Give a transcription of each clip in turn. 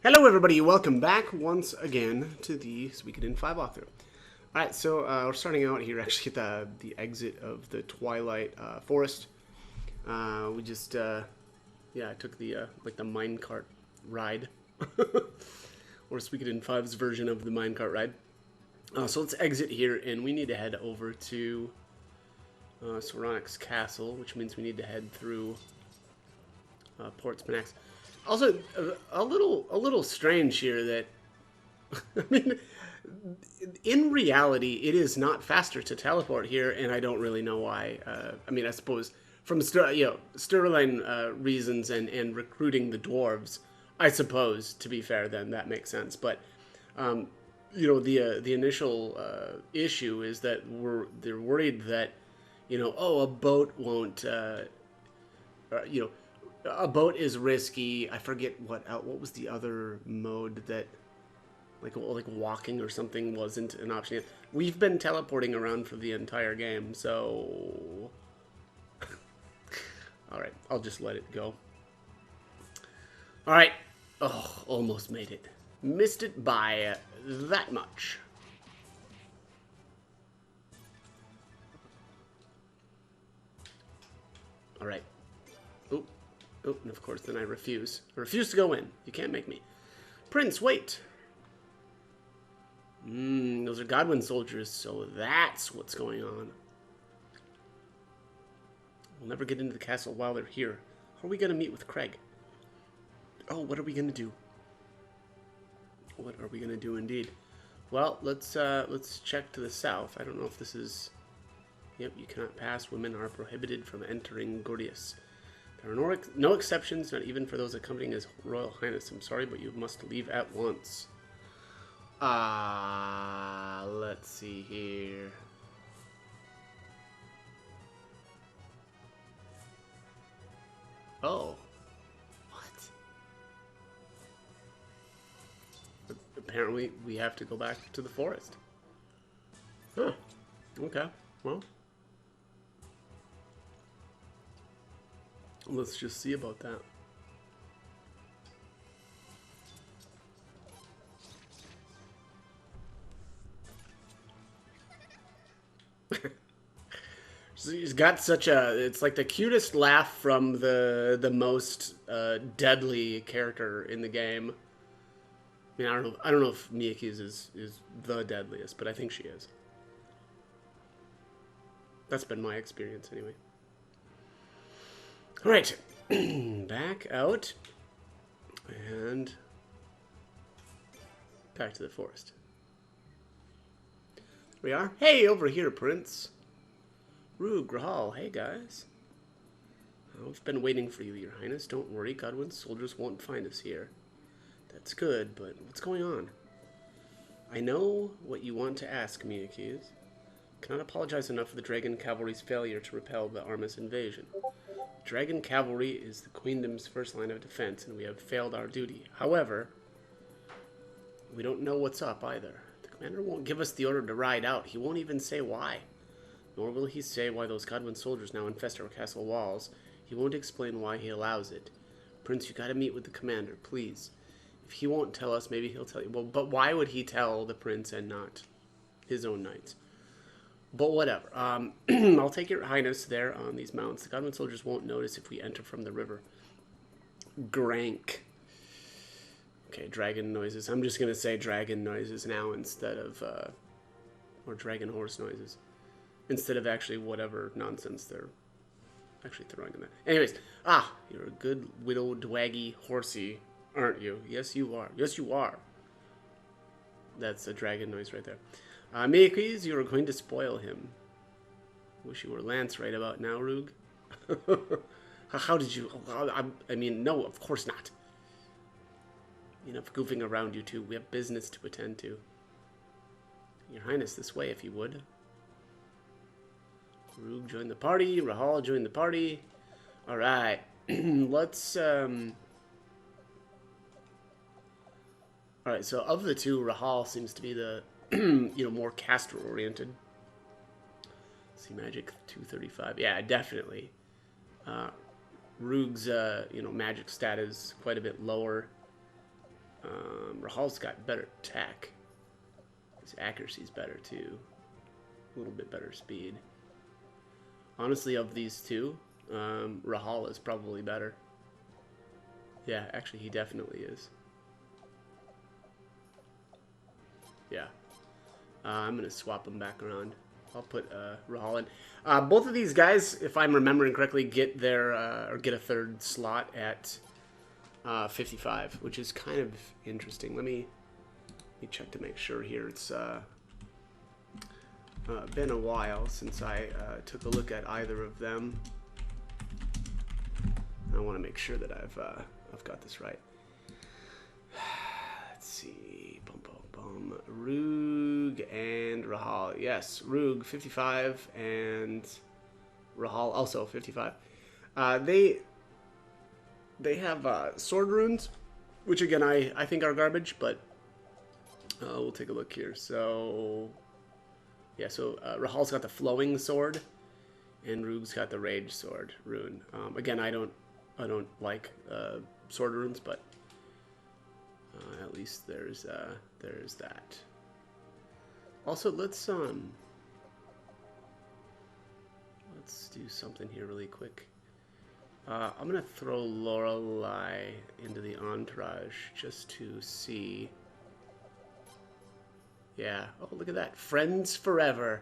Hello everybody, welcome back once again to the Suikoden 5 walkthrough. Alright, so we're starting out here actually at the exit of the Twilight Forest. We just, yeah, I took the, like the minecart ride. Or Suikoden 5's version of the minecart ride. So let's exit here, and we need to head over to Soronic's castle, which means we need to head through Port Spinax. Also, a little strange here that, I mean, in reality, it is not faster to teleport here, and I don't really know why. I mean, I suppose from Sterling reasons and recruiting the dwarves, I suppose, to be fair, then that makes sense. But the initial issue is that they're worried that, a boat won't, a boat is risky. I forget what was the other mode that, like walking or something wasn't an option yet. We've been teleporting around for the entire game, so all right, I'll just let it go. All right, oh, almost made it. Missed it by that much. All right. Oop. Oh, and of course, then I refuse. I refuse to go in. You can't make me. Prince, wait. Those are Godwin soldiers, so that's what's going on. We'll never get into the castle while they're here. How are we going to meet with Craig? Oh, what are we going to do? What are we going to do indeed? Well, let's check to the south. I don't know if this is... Yep, you cannot pass. Women are prohibited from entering Gordius. There are no exceptions, not even for those accompanying His Royal Highness. I'm sorry, but you must leave at once. Let's see here. Oh. What? Apparently, we have to go back to the forest. Huh. Okay. Well. Let's just see about that. He's got such a... It's like the cutest laugh from the most deadly character in the game. I mean, I don't know if Miyake's is the deadliest, but I think she is. That's been my experience anyway. All right, back out, and back to the forest. There we are. Hey, over here, Prince. Rue, Grahal, hey, guys. I've been waiting for you, Your Highness. Don't worry, Godwin's soldiers won't find us here. That's good, but what's going on? I know what you want to ask, Miyake. Cannot apologize enough for the Dragon Cavalry's failure to repel the Armis invasion. Dragon Cavalry is the Queendom's first line of defense, and we have failed our duty. However, we don't know what's up either. The commander won't give us the order to ride out. He won't even say why. Nor will he say why those Godwin soldiers now infest our castle walls. He won't explain why he allows it. Prince, you gotta meet with the commander, please. If he won't tell us, maybe he'll tell you. Well, but why would he tell the prince and not his own knights? But whatever. I'll take Your Highness there on these mounts. The Godwin soldiers won't notice if we enter from the river. Grank. Okay, dragon noises. I'm just going to say dragon noises now instead of... or dragon horse noises. Instead of actually whatever nonsense they're actually throwing in there. Anyways. You're a good widow dwaggy horsey, aren't you? Yes, you are. Yes, you are. That's a dragon noise right there. Miyake, you are going to spoil him. Wish you were Lance right about now, Rug. How did you... I mean, no, of course not. Enough goofing around, you two. We have business to attend to. Your Highness, this way, if you would. Rug, join the party. Rahal, join the party. Alright. Let's... Alright, so of the two, Rahal seems to be the... more caster-oriented. See, magic 235. Yeah, definitely. Rug's, magic stat is quite a bit lower. Rahal's got better attack. His accuracy's better too. A little bit better speed. Honestly, of these two, Rahal is probably better. Yeah, actually, he definitely is. Yeah. I'm going to swap them back around. I'll put Rahal in. Both of these guys, if I'm remembering correctly, get their or get a third slot at 55, which is kind of interesting. Let me check to make sure here. It's been a while since I took a look at either of them. I want to make sure that I've got this right. Let's see. Boom, boom, boom. Rug and Rahal. Yes, Rug 55 and Rahal also 55. They have sword runes, which again I think are garbage, but we'll take a look here. So yeah, so Rahal's got the flowing sword, and Rug's got the rage sword rune. Again, I don't like sword runes, but at least there's that. Also, let's do something here really quick. I'm gonna throw Lorelei into the entourage just to see. Yeah. Oh, look at that. Friends forever.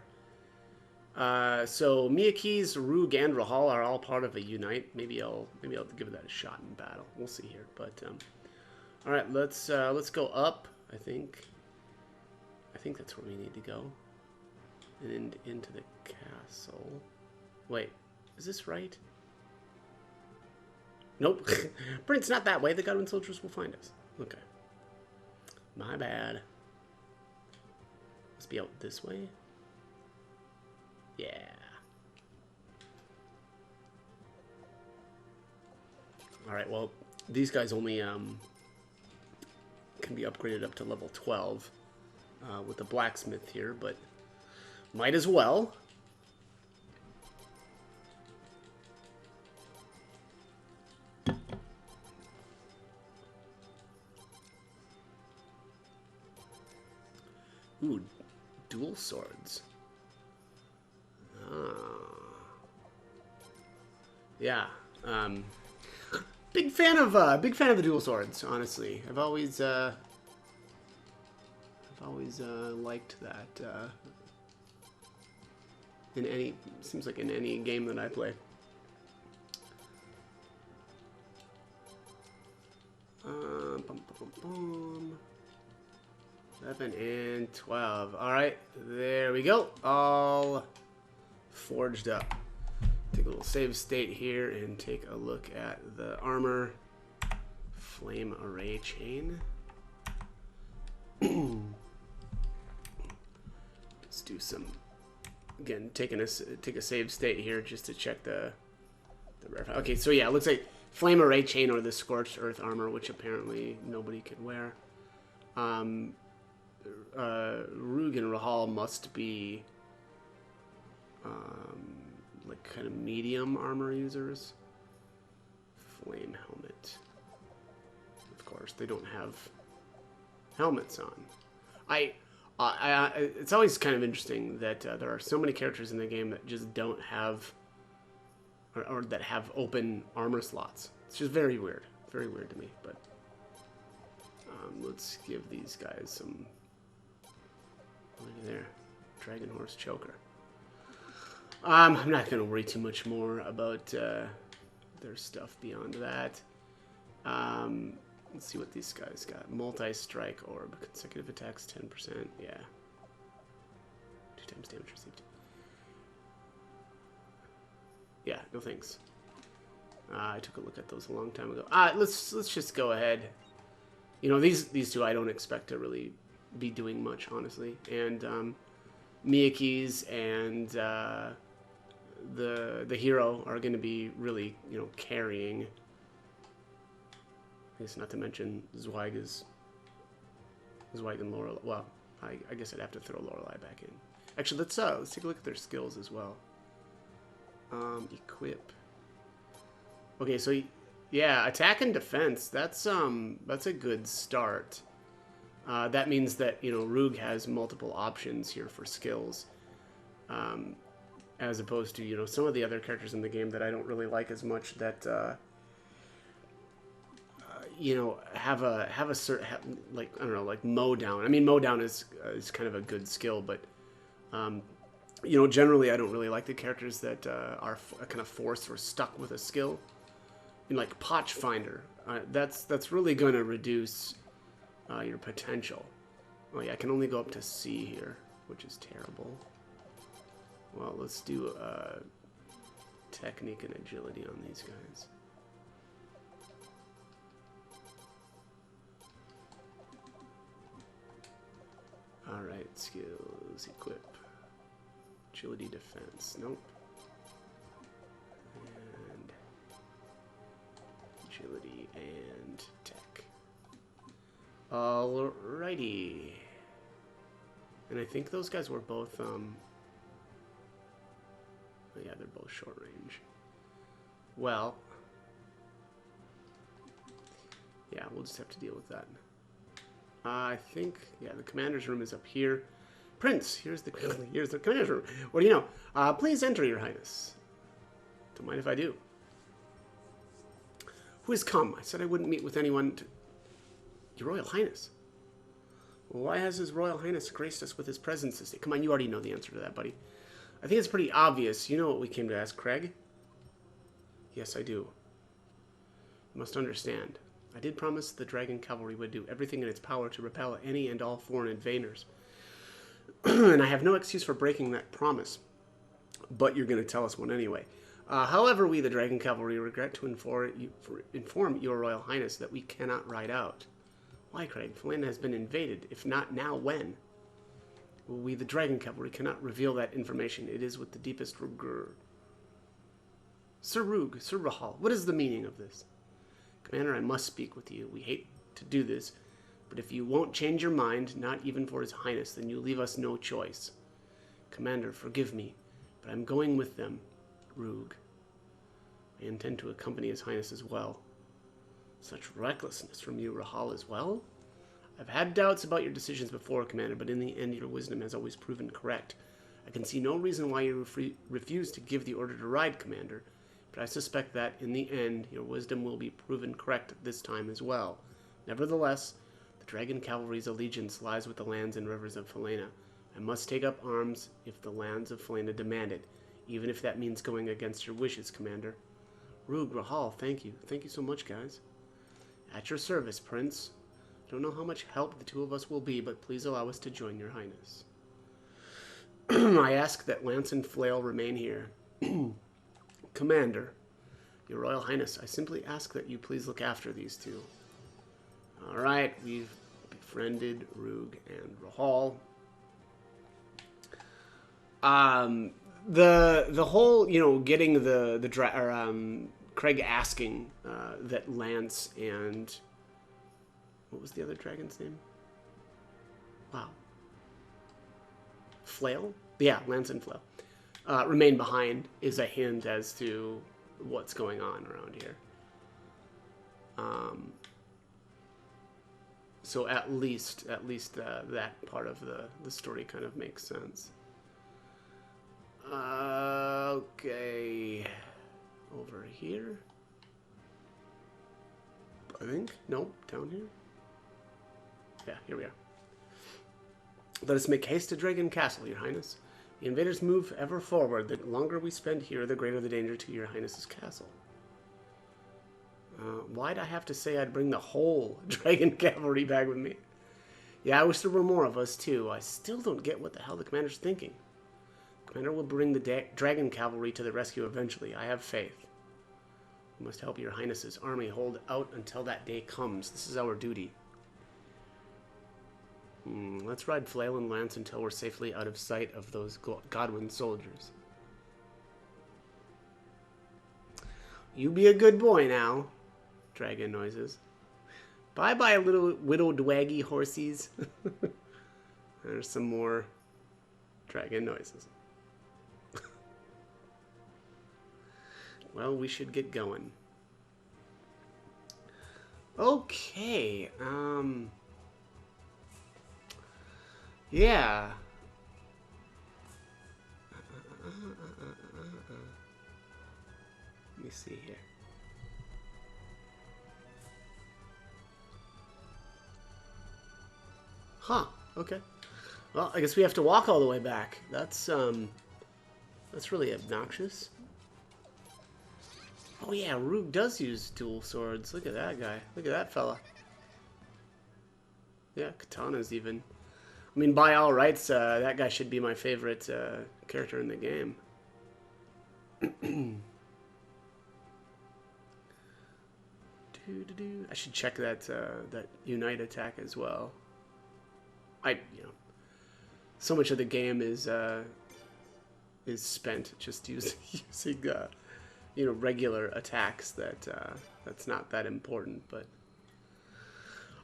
So Miyake's, Rug, and Rahal are all part of a unite. Maybe I'll give that a shot in battle. We'll see here. But all right, let's go up. I think that's where we need to go. And into the castle. Wait, is this right? Nope. Prince, not that way. The Godwin soldiers will find us. Okay. My bad. Must be out this way. Yeah. Alright, well, these guys only can be upgraded up to level 12 with the blacksmith here, but might as well. Ooh, dual swords. Yeah. Big fan of the dual swords. Honestly, I've always liked that. Seems like in any game that I play. Bum, bum, bum, bum. 11 and 12. All right, there we go. All forged up. Take a little save state here and take a look at the armor. Flame array chain. Let's do some. Again, take a save state here just to check the reference. Okay, so yeah, it looks like flame array chain or the scorched earth armor, which apparently nobody could wear. Rug and Rahal must be like kind of medium armor users. Flame helmet. Of course, they don't have helmets on. It's always kind of interesting that there are so many characters in the game that just don't have, or that have open armor slots. It's just very weird to me. But let's give these guys some. Look there, Dragon Horse Choker. I'm not going to worry too much more about their stuff beyond that. Let's see what these guys got. Multi-strike orb, consecutive attacks 10%. Yeah. 2 times damage received. Yeah, no thanks. I took a look at those a long time ago. Let's just go ahead. You know, these two I don't expect to really be doing much, honestly. And Miyake's and the hero are going to be really, you know, carrying. I guess not to mention Zweig and Lorelei. Well, I guess I'd have to throw Lorelei back in. Actually, let's take a look at their skills as well. Equip. Okay, so Yeah, attack and defense. That's a good start. That means that, you know, Roog has multiple options here for skills. As opposed to, you know, some of the other characters in the game that I don't really like as much that you know, have a certain, like, I don't know, like mow down. I mean, mow down is kind of a good skill, but you know, generally I don't really like the characters that are kind of forced or stuck with a skill. You know, like Potch Finder. That's really going to reduce your potential. Oh yeah, I can only go up to C here, which is terrible. Well, let's do technique and agility on these guys. Alright, skills, equip. Agility, defense, nope. And agility and tech. Alrighty. And I think those guys were both, oh yeah, they're both short range. Well, yeah, we'll just have to deal with that. I think, yeah, the commander's room is up here. Prince, here's the commander's room. What do you know? Please enter, Your Highness. Don't mind if I do. Who has come? I said I wouldn't meet with anyone. Your Royal Highness. Well, why has His Royal Highness graced us with his presence this day? Come on, you already know the answer to that, buddy. I think it's pretty obvious. You know what we came to ask, Craig? Yes, I do. You must understand. I did promise the Dragon Cavalry would do everything in its power to repel any and all foreign invaders. And I have no excuse for breaking that promise. But you're going to tell us one anyway. However, we, the Dragon Cavalry, regret to inform Your Royal Highness that we cannot ride out. Why, Craig? Felena has been invaded. If not now, when? We, the Dragon Cavalry, cannot reveal that information. It is with the deepest regret. Sir Roog, Sir Rahal, what is the meaning of this? Commander, I must speak with you. We hate to do this, but if you won't change your mind, not even for His Highness, then you leave us no choice. Commander, forgive me, but I'm going with them, Roog. I intend to accompany His Highness as well. Such recklessness from you, Rahal, as well? I've had doubts about your decisions before, Commander, but in the end your wisdom has always proven correct. I can see no reason why you refuse to give the order to ride, Commander, but I suspect that, in the end, your wisdom will be proven correct this time as well. Nevertheless, the Dragon Cavalry's allegiance lies with the lands and rivers of Felena. I must take up arms if the lands of Felena demand it, even if that means going against your wishes, Commander. Roog, Rahal, thank you. Thank you so much, guys. At your service, Prince. Don't know how much help the two of us will be, but please allow us to join your Highness. I ask that Lance and Flail remain here. Commander, Your Royal Highness, I simply ask that you please look after these two. Alright, we've befriended Roog and Rahal. The whole, you know, getting Craig asking that Lance and what was the other dragon's name? Wow. Flail? Yeah, Lance and Flail. Remain behind is a hint as to what's going on around here. So at least that part of the story kind of makes sense. Okay. Over here. I think. Nope. Down here. Yeah, here we are. Let us make haste to Dragon Castle, Your Highness. The invaders move ever forward. The longer we spend here, the greater the danger to Your Highness's castle. Why'd I have to say I'd bring the whole Dragon Cavalry back with me? Yeah, I wish there were more of us, too. I still don't get what the hell the commander's thinking. The commander will bring the Dragon Cavalry to the rescue eventually. I have faith. We must help Your Highness's army hold out until that day comes. This is our duty. Let's ride Flail and Lance until we're safely out of sight of those Godwin soldiers. You be a good boy now. Dragon noises. Bye-bye, little widow dwaggy horsies. There's some more dragon noises. Well, we should get going. Okay. Yeah. Let me see here. Huh. Okay. Well, I guess we have to walk all the way back. That's really obnoxious. Oh yeah, Roog does use dual swords. Look at that guy. Look at that fella. Yeah, katanas even. I mean, by all rights, that guy should be my favorite character in the game. I should check that that unite attack as well. So much of the game is spent just using regular attacks that that's not that important. But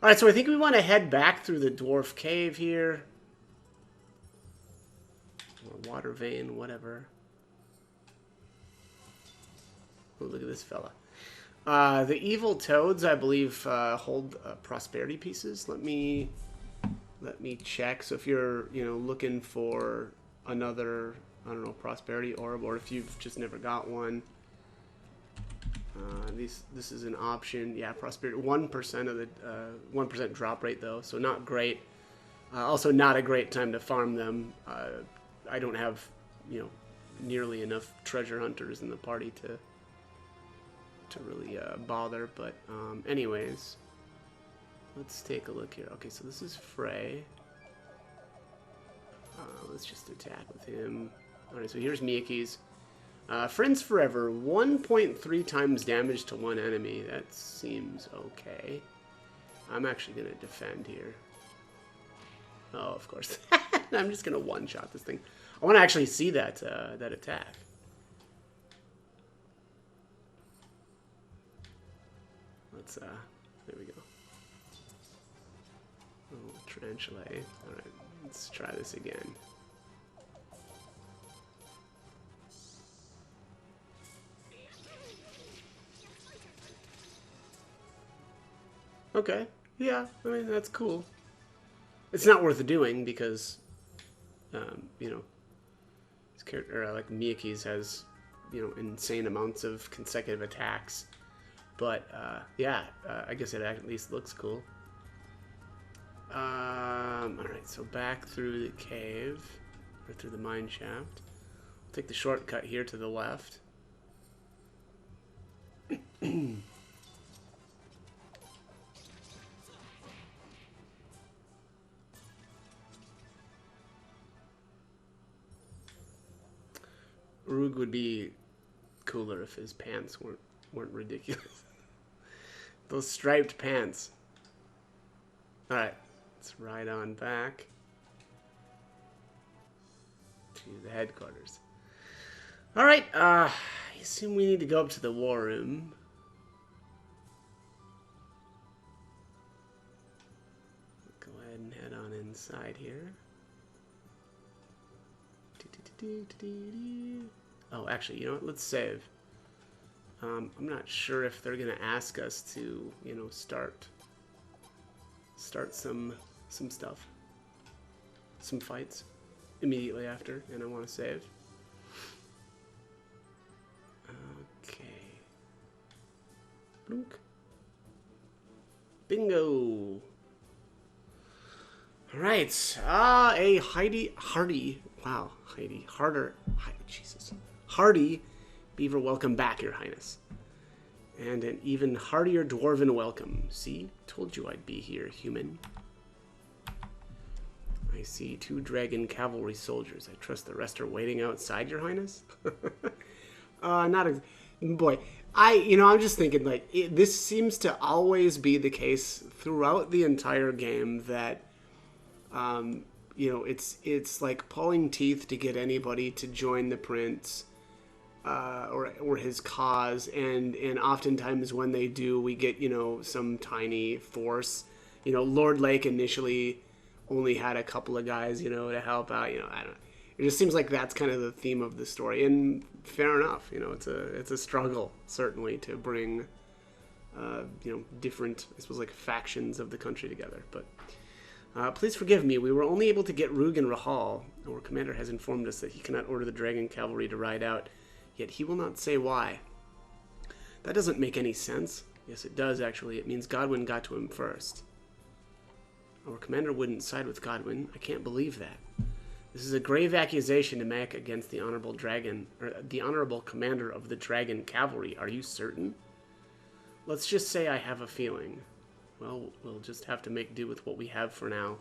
all right, so I think we want to head back through the dwarf cave here, or water vein, whatever. Oh, look at this fella. The evil toads, I believe, hold prosperity pieces. Let me check. So if you're looking for another, I don't know, prosperity orb, or if you've just never got one, this is an option. Yeah, prosperity 1% of the 1% drop rate though, so not great. Also, not a great time to farm them. I don't have nearly enough treasure hunters in the party to really bother. But anyways, let's take a look here. Okay, so this is Frey. Let's just attack with him. Alright, so here's Miyaki's. Friends Forever, 1.3 times damage to one enemy. That seems okay. I'm actually going to defend here. Oh, of course. I'm just going to one-shot this thing. I want to actually see that that attack. Let's, there we go. Oh, tarantula. Alright, let's try this again. Okay, yeah, I mean, that's cool. It's not worth doing because, his character, like Miyaki's, has, insane amounts of consecutive attacks. But, yeah, I guess it at least looks cool. Alright, so back through the cave, or through the mine shaft. I'll take the shortcut here to the left. Roog would be cooler if his pants weren't ridiculous. Those striped pants. Alright, let's ride on back to the headquarters. Alright, I assume we need to go up to the war room. Go ahead and head on inside here. Oh, actually, you know what? Let's save. I'm not sure if they're gonna ask us to, start some stuff, some fights immediately after, and I want to save. Okay. Blunk. Bingo. All right. A hardy. Wow, hardy beaver welcome back, Your Highness. And an even hardier dwarven welcome. See? Told you I'd be here, human. I see 2 dragon cavalry soldiers. I trust the rest are waiting outside, Your Highness? Boy, I'm just thinking, like, this seems to always be the case throughout the entire game that, it's like pulling teeth to get anybody to join the prince. Or his cause, and oftentimes when they do, we get some tiny force. Lord Lake initially only had a couple of guys to help out. I don't know. It just seems like that's kind of the theme of the story, and fair enough. It's a struggle certainly to bring different, I suppose, like factions of the country together. But please forgive me. We were only able to get Rug and Rahal. Our commander has informed us that he cannot order the dragon cavalry to ride out, yet he will not say why. That doesn't make any sense. Yes, it does, actually. It means Godwin got to him first. Our commander wouldn't side with Godwin. I can't believe that. This is a grave accusation to make against the honorable dragon, or the honorable commander of the dragon cavalry. Are you certain? Let's just say I have a feeling. Well, we'll just have to make do with what we have for now.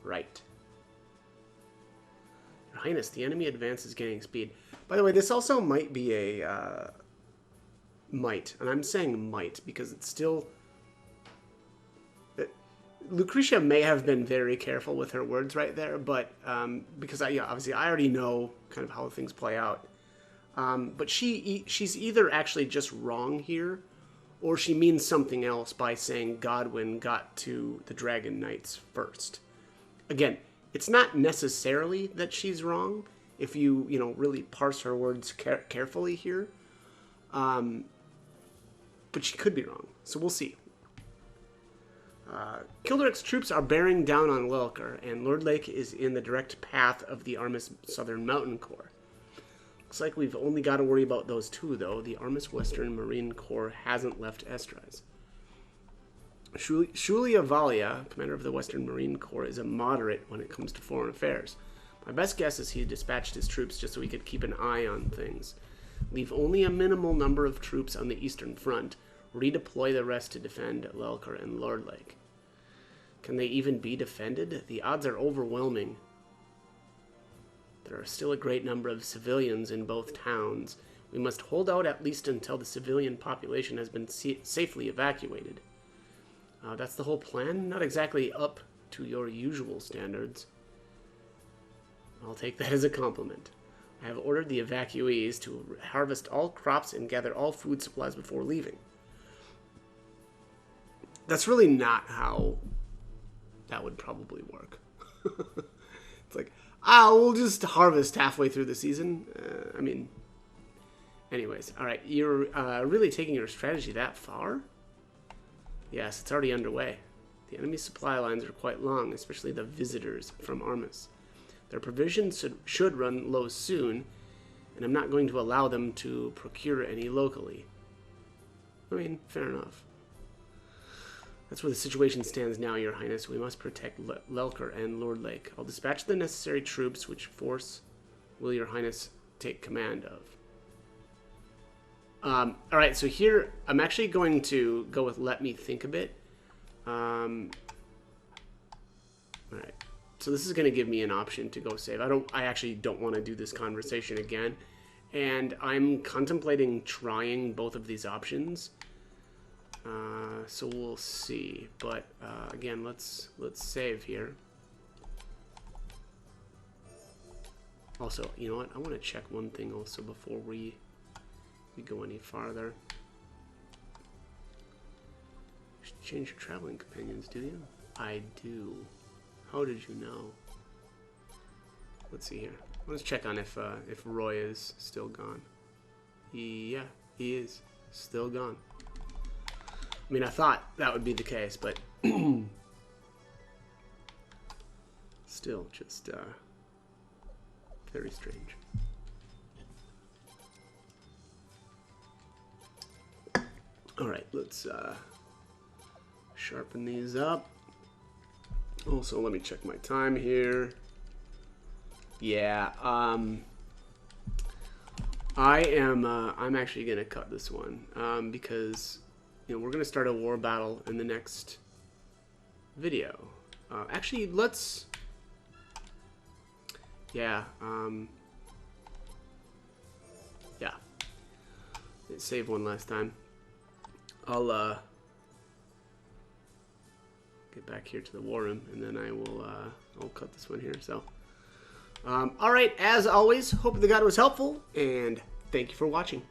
Right. Your Highness, the enemy advance is gaining speed. By the way, this also might be a might, and I'm saying might because it's still... Lucretia may have been very careful with her words right there, but because obviously I already know kind of how things play out. But she's either actually just wrong here, or she means something else by saying Godwin got to the Dragon Knights first. Again, it's not necessarily that she's wrong if you really parse her words carefully here. But she could be wrong, so we'll see. Kilderic's troops are bearing down on Lelker, and Lord Lake is in the direct path of the Armis Southern Mountain Corps. Looks like we've only got to worry about those two, though. The Armis Western Marine Corps hasn't left Estrais. Shulia Valia, commander of the Western Marine Corps, is a moderate when it comes to foreign affairs. My best guess is he dispatched his troops just so he could keep an eye on things. Leave only a minimal number of troops on the Eastern Front. Redeploy the rest to defend Lelker and Lord Lake. Can they even be defended? The odds are overwhelming. There are still a great number of civilians in both towns. We must hold out at least until the civilian population has been safely evacuated. That's the whole plan? Not exactly up to your usual standards. I'll take that as a compliment. I have ordered the evacuees to harvest all crops and gather all food supplies before leaving. That's really not how that would probably work. It's like, we'll just harvest halfway through the season. Anyways, all right. You're really taking your strategy that far? Yes, it's already underway. The enemy supply lines are quite long, especially the visitors from Armis. Their provisions should run low soon, and I'm not going to allow them to procure any locally. Fair enough. That's where the situation stands now, Your Highness. We must protect Lelker and Lord Lake. I'll dispatch the necessary troops. Which force will Your Highness take command of? Alright, so here, I'm actually going to go with let me think a bit. Alright, so this is going to give me an option to go save. I actually don't want to do this conversation again. And I'm contemplating trying both of these options. So we'll see. But again, let's save here. Also, you know what? I want to check one thing also before we go any farther. You should change your traveling companions, do you? I do. How did you know? Let's see here. Let's check on if Roy is still gone. Yeah, he is still gone. I thought that would be the case, but still just very strange. All right, let's sharpen these up. Also, let me check my time here. Yeah, I'm actually gonna cut this one because we're gonna start a war battle in the next video. Actually, let's. Yeah. Yeah. Let's save one last time. I'll get back here to the war room, and then I'll cut this one here. So, all right. As always, hope the guide was helpful, and thank you for watching.